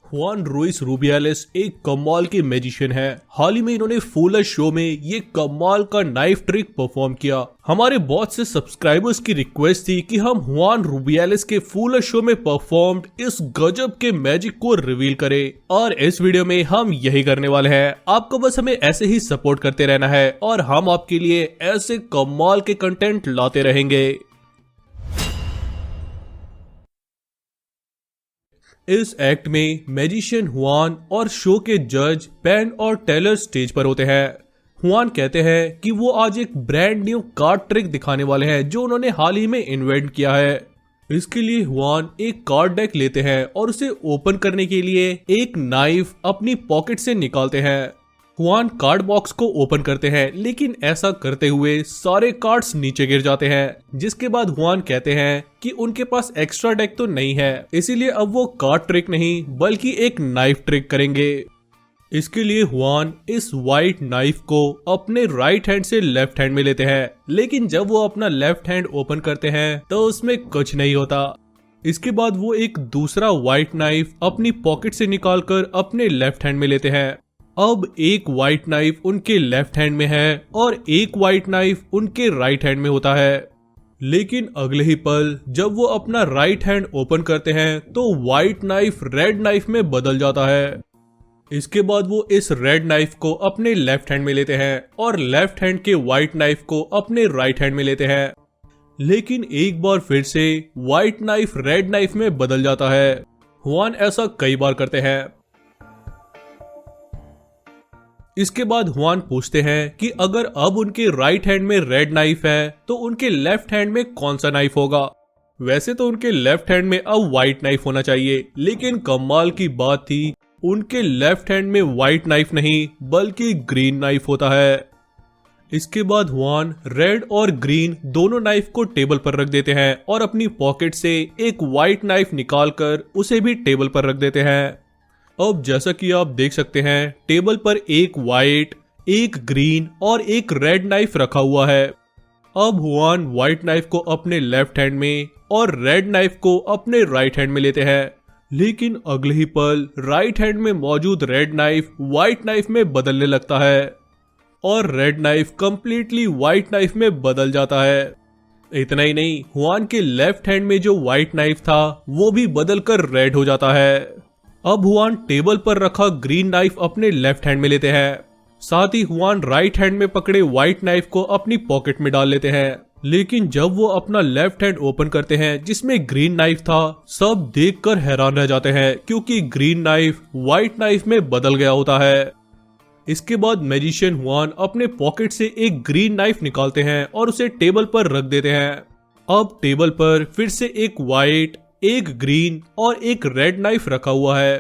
Hwan Ruiz रूबियालेस एक कमाल के मैजिशियन है। हाल ही में इन्होंने फूलस शो में ये कमाल का नाइफ ट्रिक परफॉर्म किया। हमारे बहुत से सब्सक्राइबर्स की रिक्वेस्ट थी कि हम हुआन रूबियालेस के फूलस शो में परफॉर्म्ड इस गजब के मैजिक को रिवील करें, और इस वीडियो में हम यही करने वाले हैं। आपको बस हमें ऐसे ही सपोर्ट करते रहना है और हम आपके लिए ऐसे कमाल के कंटेंट लाते रहेंगे। इस एक्ट में मैजिशियन हुआन और शो के जज पेन और टेलर स्टेज पर होते हैं। हुआन कहते हैं कि वो आज एक ब्रांड न्यू कार्ड ट्रिक दिखाने वाले हैं जो उन्होंने हाल ही में इन्वेंट किया है। इसके लिए हुआन एक कार्ड डेक लेते हैं और उसे ओपन करने के लिए एक नाइफ अपनी पॉकेट से निकालते हैं। हुआन कार्ड बॉक्स को ओपन करते हैं, लेकिन ऐसा करते हुए सारे कार्ड्स नीचे गिर जाते हैं, जिसके बाद हुआन कहते हैं कि उनके पास एक्स्ट्रा डेक तो नहीं है, इसीलिए अब वो कार्ड ट्रिक नहीं बल्कि एक नाइफ ट्रिक करेंगे। इसके लिए हुआन इस वाइट नाइफ को अपने राइट हैंड से लेफ्ट हैंड में लेते हैं, लेकिन जब वो अपना लेफ्ट हैंड ओपन करते हैं तो उसमें कुछ नहीं होता। इसके बाद वो एक दूसरा वाइट नाइफ अपनी पॉकेट से निकालकर अपने लेफ्ट हैंड में लेते हैं। अब एक वाइट नाइफ उनके लेफ्ट हैंड में है और एक वाइट नाइफ उनके राइट हैंड में होता है, लेकिन अगले ही पल जब वो अपना राइट हैंड ओपन करते हैं तो वाइट नाइफ रेड नाइफ में बदल जाता है। इसके बाद वो इस रेड नाइफ को अपने लेफ्ट हैंड में लेते हैं और लेफ्ट हैंड के वाइट नाइफ को अपने राइट हैंड में लेते हैं, लेकिन एक बार फिर से वाइट नाइफ रेड नाइफ में बदल जाता है। हुआन ऐसा कई बार करते हैं। इसके बाद हुआन पूछते हैं कि अगर अब उनके राइट हैंड में रेड नाइफ है तो उनके लेफ्ट हैंड में कौन सा नाइफ होगा। वैसे तो उनके लेफ्ट हैंड में अब व्हाइट नाइफ होना चाहिए, लेकिन कमाल की बात थी उनके लेफ्ट हैंड में व्हाइट नाइफ नहीं बल्कि ग्रीन नाइफ होता है। इसके बाद हुआन रेड और ग्रीन दोनों नाइफ को टेबल पर रख देते हैं और अपनी पॉकेट से एक व्हाइट नाइफ निकालकर उसे भी टेबल पर रख देते हैं। अब जैसा कि आप देख सकते हैं टेबल पर एक व्हाइट, एक ग्रीन और एक रेड नाइफ रखा हुआ है। अब हुआन व्हाइट नाइफ को अपने लेफ्ट हैंड में और रेड नाइफ को अपने राइट हैंड में लेते हैं, लेकिन अगले ही पल राइट हैंड में मौजूद रेड नाइफ व्हाइट नाइफ में बदलने लगता है और red knife completely white knife में बदल जाता है। इतना ही नहीं, हुआन के लेफ्ट हैंड में जो व्हाइट नाइफ था वो भी बदलकर रेड हो जाता है। अब हुआन टेबल पर रखा ग्रीन नाइफ अपने लेफ्ट हैंड में लेते हैं, साथ ही हुआन राइट हैंड में पकड़े व्हाइट नाइफ को अपनी पॉकेट में डाल लेते हैं, लेकिन जब वो अपना लेफ्ट हैंड ओपन करते हैं जिसमें ग्रीन नाइफ था, सब देखकर हैरान रह जाते हैं क्योंकि ग्रीन नाइफ व्हाइट नाइफ में बदल गया होता है। इसके बाद मैजिशियन हुआन अपने पॉकेट से एक ग्रीन नाइफ निकालते हैं और उसे टेबल पर रख देते हैं। अब टेबल पर फिर से एक व्हाइट, एक ग्रीन और एक रेड नाइफ रखा हुआ है।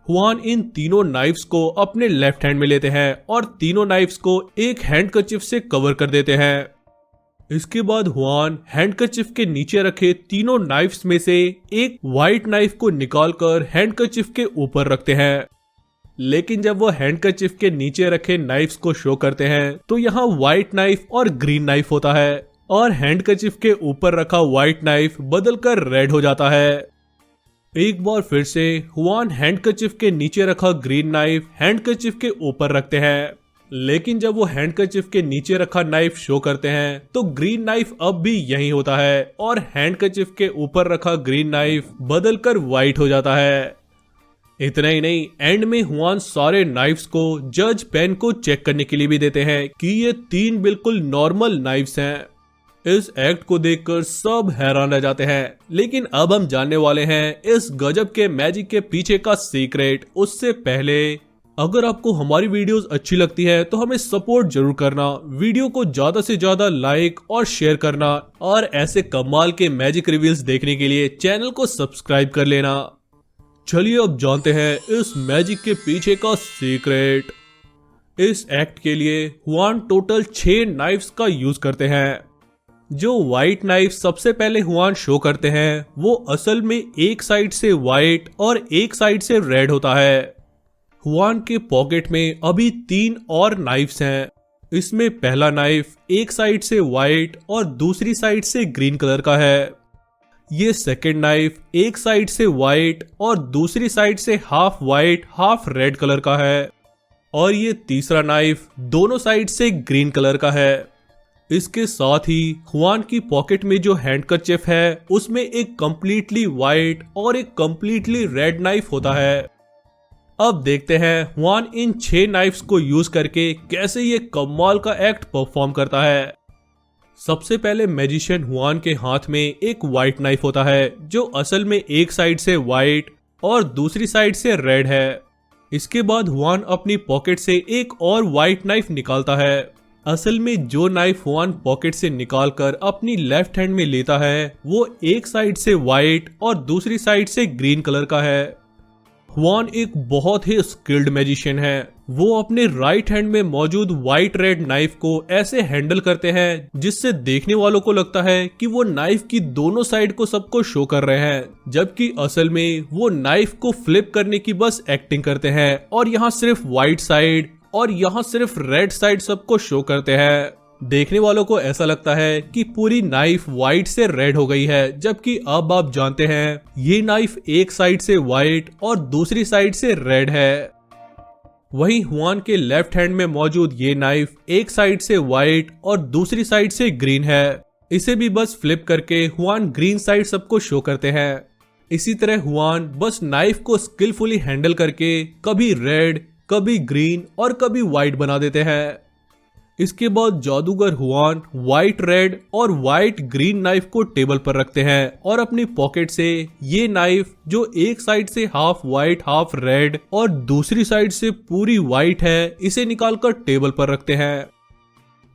हुआन इन तीनों नाइफ्स को अपने लेफ्ट हैंड में लेते हैं और तीनों नाइफ्स को एक हैंडकरचिफ से कवर कर देते हैं। इसके बाद हुआन हैंडकरचिफ के नीचे रखे तीनों नाइफ्स में से एक व्हाइट नाइफ को निकालकर हैंडकरचिफ के ऊपर रखते हैं, लेकिन जब वो हैंडकरचिफ के नीचे रखे नाइफ्स को शो करते हैं तो यहाँ व्हाइट नाइफ और ग्रीन नाइफ होता है और हैंडकरचिफ के ऊपर रखा व्हाइट नाइफ बदलकर रेड हो जाता है। एक बार फिर से हुआन हैंडकरचिफ के नीचे रखा ग्रीन नाइफ हैंडकरचिफ के ऊपर रखते हैं, लेकिन जब वो हैंडकरचिफ के नीचे रखा नाइफ शो करते हैं तो ग्रीन नाइफ अब भी यही होता है और हैंडकरचिफ के ऊपर रखा ग्रीन नाइफ बदलकर व्हाइट हो जाता है। इतना ही नहीं, एंड में हुआन सारे नाइफ्स को जज पेन को चेक करने के लिए भी देते हैं कि ये तीन बिल्कुल नॉर्मल नाइफ्स हैं। इस एक्ट को देखकर सब हैरान रह जाते हैं, लेकिन अब हम जानने वाले हैं इस गजब के मैजिक के पीछे का सीक्रेट। उससे पहले अगर आपको हमारी वीडियोस अच्छी लगती है तो हमें सपोर्ट जरूर करना, वीडियो को ज्यादा से ज्यादा लाइक और शेयर करना, और ऐसे कमाल के मैजिक रिवील्स देखने के लिए चैनल को सब्सक्राइब कर लेना। चलिए अब जानते हैं इस मैजिक के पीछे का सीक्रेट। इस एक्ट के लिए हुआन टोटल 6 नाइफ्स का यूज करते हैं। जो व्हाइट नाइफ सबसे पहले हुआन शो करते हैं वो असल में एक साइड से व्हाइट और एक साइड से रेड होता है। हुआन के पॉकेट में अभी 3 और नाइफ्स हैं। इसमें पहला नाइफ एक साइड से व्हाइट और दूसरी साइड से ग्रीन कलर का है। ये सेकेंड नाइफ एक साइड से व्हाइट और दूसरी साइड से half white half red colour का है, और ये तीसरा नाइफ दोनों साइड से ग्रीन कलर का है। इसके साथ ही हुआन की पॉकेट में जो हैंडकरचिफ है उसमें एक कंप्लीटली व्हाइट और एक कंप्लीटली रेड नाइफ होता है। अब देखते हैं हुआन इन 6 नाइफ्स को यूज करके कैसे ये कमाल का एक्ट परफॉर्म करता है। सबसे पहले मैजिशियन हुआन के हाथ में एक व्हाइट नाइफ होता है जो असल में एक साइड से व्हाइट और दूसरी साइड से रेड है। इसके बाद हुआन अपनी पॉकेट से एक और व्हाइट नाइफ निकालता है। असल में जो नाइफ हुआन पॉकेट से निकालकर अपनी लेफ्ट हैंड में लेता है वो एक साइड से व्हाइट और दूसरी साइड से ग्रीन कलर का है। हुआन एक बहुत ही स्किल्ड मैजिशियन है। वो अपने राइट हैंड में मौजूद व्हाइट रेड नाइफ को ऐसे हैंडल करते हैं जिससे देखने वालों को लगता है कि वो नाइफ की दोनों साइड को सबको शो कर रहे हैं, जबकि असल में वो नाइफ को फ्लिप करने की बस एक्टिंग करते हैं और यहाँ सिर्फ व्हाइट साइड और यहाँ सिर्फ रेड साइड सबको शो करते हैं। देखने वालों को ऐसा लगता है कि पूरी नाइफ व्हाइट से रेड हो गई है, जबकि अब आप जानते हैं ये नाइफ एक साइड से व्हाइट और दूसरी साइड से रेड है। वहीं हुआन के लेफ्ट हैंड में मौजूद ये नाइफ एक साइड से व्हाइट और दूसरी साइड से ग्रीन है। इसे भी बस फ्लिप करके हुआन ग्रीन साइड सबको शो करते हैं। इसी तरह हुआन बस नाइफ को स्किलफुली हैंडल करके कभी रेड, कभी ग्रीन और कभी व्हाइट बना देते हैं। इसके बाद जादूगर हुआन व्हाइट रेड और व्हाइट ग्रीन नाइफ को टेबल पर रखते हैं और अपनी पॉकेट से ये नाइफ जो एक साइड से हाफ व्हाइट हाफ रेड और दूसरी साइड से पूरी व्हाइट है, इसे निकालकर टेबल पर रखते हैं।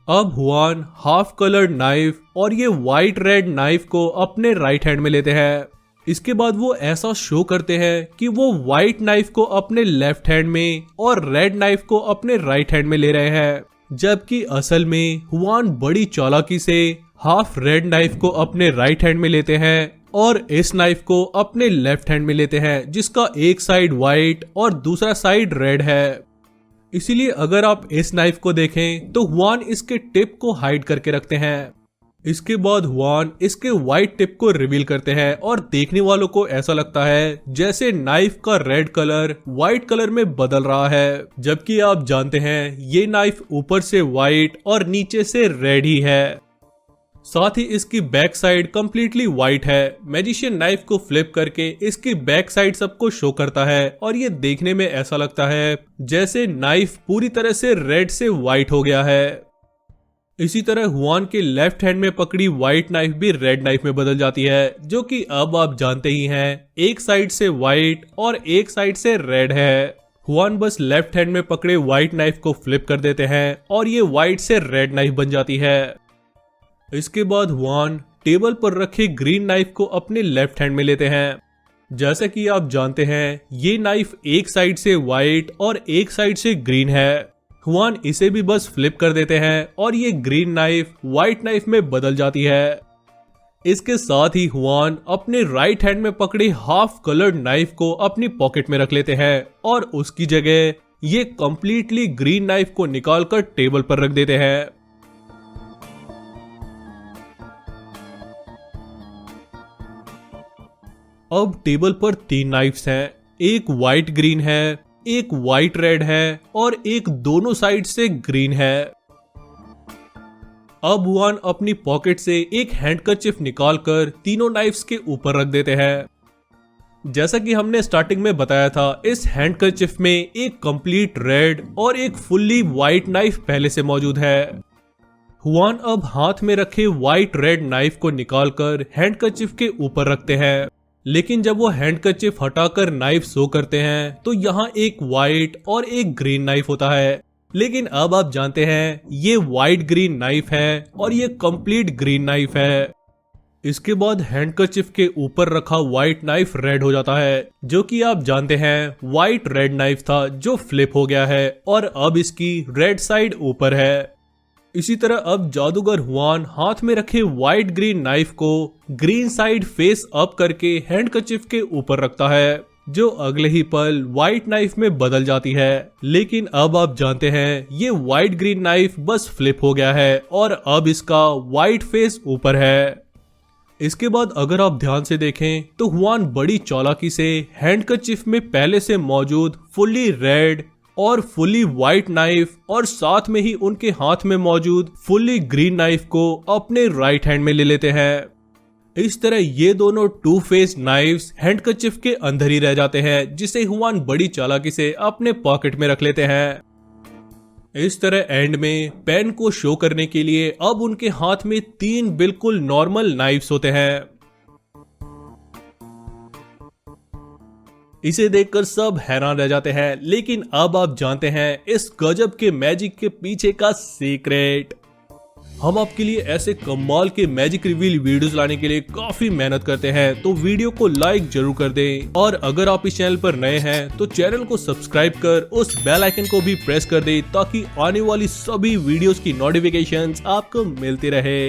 अब हुआन हाफ कलर्ड नाइफ और ये व्हाइट रेड नाइफ को अपने राइट हैंड में लेते हैं। इसके बाद वो ऐसा शो करते हैं कि वो व्हाइट नाइफ को अपने लेफ्ट हैंड में और रेड नाइफ को अपने राइट हैंड में ले रहे हैं, जबकि असल में हुआन बड़ी चालाकी से हाफ रेड नाइफ को अपने राइट हैंड में लेते हैं और इस नाइफ को अपने लेफ्ट हैंड में लेते हैं जिसका एक साइड व्हाइट और दूसरा साइड रेड है। इसीलिए अगर आप इस नाइफ को देखें तो हुआन इसके टिप को हाइड करके रखते हैं। इसके बाद हुआन इसके व्हाइट टिप को रिवील करते हैं और देखने वालों को ऐसा लगता है जैसे नाइफ का रेड कलर व्हाइट कलर में बदल रहा है, जबकि आप जानते हैं ये नाइफ ऊपर से व्हाइट और नीचे से रेड ही है। साथ ही इसकी बैक साइड कंप्लीटली व्हाइट है। मैजिशियन नाइफ को फ्लिप करके इसकी बैक साइड सबको शो करता है और ये देखने में ऐसा लगता है जैसे नाइफ पूरी तरह से रेड से व्हाइट हो गया है। इसी तरह हुआन के लेफ्ट हैंड में पकड़ी व्हाइट नाइफ भी रेड नाइफ में बदल जाती है, जो कि अब आप जानते ही हैं एक साइड से व्हाइट और एक साइड से रेड है। हुआन बस लेफ्ट हैंड में पकड़े व्हाइट नाइफ को फ्लिप कर देते हैं और ये व्हाइट से रेड नाइफ बन जाती है। इसके बाद हुआन टेबल पर रखे ग्रीन नाइफ को अपने लेफ्ट हैंड में लेते हैं। जैसा कि आप जानते हैं ये नाइफ एक साइड से व्हाइट और एक साइड से ग्रीन है। हुआन इसे भी बस फ्लिप कर देते हैं और ये ग्रीन नाइफ व्हाइट नाइफ में बदल जाती है। इसके साथ ही हुआन अपने राइट हैंड में पकड़ी हाफ कलर्ड नाइफ को अपनी पॉकेट में रख लेते हैं और उसकी जगह ये कंप्लीटली ग्रीन नाइफ को निकालकर टेबल पर रख देते हैं। अब टेबल पर 3 नाइफ्स हैं, एक व्हाइट ग्रीन है, एक व्हाइट रेड है और एक दोनों साइड से ग्रीन है। अब हुआन अपनी पॉकेट से एक हैंडकरचिफ निकालकर तीनों नाइफ्स के ऊपर रख देते हैं। जैसा कि हमने स्टार्टिंग में बताया था, इस हैंडकरचिफ में एक कंप्लीट रेड और एक फुल्ली व्हाइट नाइफ पहले से मौजूद है। हुआन अब हाथ में रखे व्हाइट रेड नाइफ को निकालकर हैंडकरचिफ के ऊपर रखते हैं, लेकिन जब वो हैंडकरचिफ हटाकर नाइफ शो करते हैं तो यहाँ एक व्हाइट और एक ग्रीन नाइफ होता है। लेकिन अब आप जानते हैं ये व्हाइट ग्रीन नाइफ है और ये कंप्लीट ग्रीन नाइफ है। इसके बाद हैंडकरचिफ के ऊपर रखा व्हाइट नाइफ रेड हो जाता है, जो कि आप जानते हैं व्हाइट रेड नाइफ था जो फ्लिप हो गया है और अब इसकी रेड साइड ऊपर है। इसी तरह अब जादूगर हुआन हाथ में रखे व्हाइट ग्रीन नाइफ को ग्रीन साइड फेस अप करके हैंडकरचिफ के ऊपर रखता है, जो अगले ही पल व्हाइट नाइफ में बदल जाती है। लेकिन अब आप जानते हैं ये व्हाइट ग्रीन नाइफ बस फ्लिप हो गया है और अब इसका व्हाइट फेस ऊपर है। इसके बाद अगर आप ध्यान से देखें तो हुआन बड़ी चालाकी से हैंडकरचिफ में पहले से मौजूद फुल्ली रेड और फुल्ली व्हाइट नाइफ और साथ में ही उनके हाथ में मौजूद फुल्ली ग्रीन नाइफ को अपने राइट हैंड में ले लेते हैं। इस तरह ये दोनों टू फेस नाइफ्स हैंडकरचिफ के अंदर ही रह जाते हैं, जिसे हुआन बड़ी चालाकी से अपने पॉकेट में रख लेते हैं। इस तरह एंड में पेन को शो करने के लिए अब उनके हाथ में 3 बिल्कुल नॉर्मल नाइफ्स होते हैं। इसे देखकर सब हैरान रह जाते हैं, लेकिन अब आप जानते हैं इस गजब के मैजिक के पीछे का सीक्रेट। हम आपके लिए ऐसे कमाल के मैजिक रिवील वीडियोस लाने के लिए काफी मेहनत करते हैं, तो वीडियो को लाइक जरूर कर दें और अगर आप इस चैनल पर नए हैं तो चैनल को सब्सक्राइब कर उस बेल आइकन को भी प्रेस कर दें ताकि आने वाली सभी वीडियोस की नोटिफिकेशंस आपको मिलती रहे।